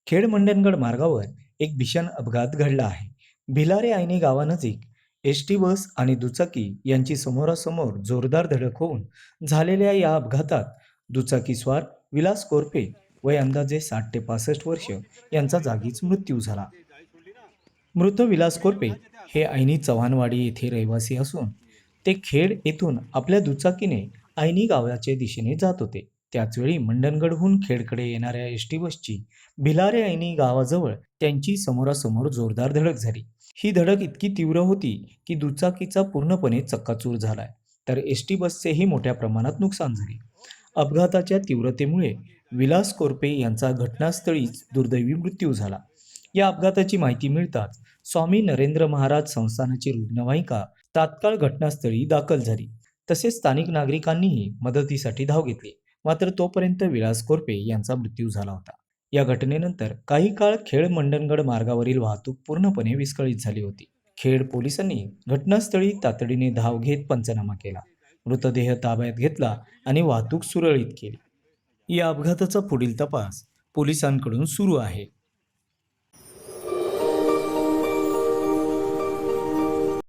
खेड मंडणगड मार्गावर एक भीषण अपघात घडला आहे. भिलारे आयनी गावानजीक एस टी बस आणि दुचाकी यांची समोरासमोर जोरदार धडक होऊन झालेल्या या अपघातात दुचाकीस्वार विलास कोरपे वय अंदाजे 60 ते 65 वर्ष यांचा जागीच मृत्यू झाला. मृत विलास कोरपे हे ऐनी चव्हाणवाडी येथे रहिवासी असून ते खेड येथून आपल्या दुचाकीने ऐनी गावाच्या दिशेने जात होते. त्याचवेळी मंडणगडहून खेडकडे येणाऱ्या एस टी बसची भिलारे ऐनी गावाजवळ त्यांची समोरासमोर जोरदार धडक झाली. ही धडक इतकी तीव्र होती की दुचाकीचा पूर्णपणे चक्काचूर झालाय, तर एस टी बसचेही मोठ्या प्रमाणात नुकसान झाले. अपघाताच्या तीव्रतेमुळे विलास कोरपे यांचा घटनास्थळीच दुर्दैवी मृत्यू झाला. या अपघाताची माहिती मिळताच स्वामी नरेंद्र महाराज संस्थानाची रुग्णवाहिका तात्काळ घटनास्थळी दाखल झाली. तसेच स्थानिक नागरिकांनीही मदतीसाठी धाव घेतली. मात्र तोपर्यंत विलास कोरपे यांचा मृत्यू झाला होता. या घटनेनंतर काही काळ खेड मंडणगड मार्गावरील वाहतूक पूर्णपणे विस्कळीत झाली होती. खेड पोलिसांनी घटनास्थळी तातडीने धाव घेत पंचनामा केला, मृतदेह ताब्यात घेतला आणि वाहतूक सुरळीत केली. या अपघाताचा पुढील तपास पोलिसांकडून सुरू आहे.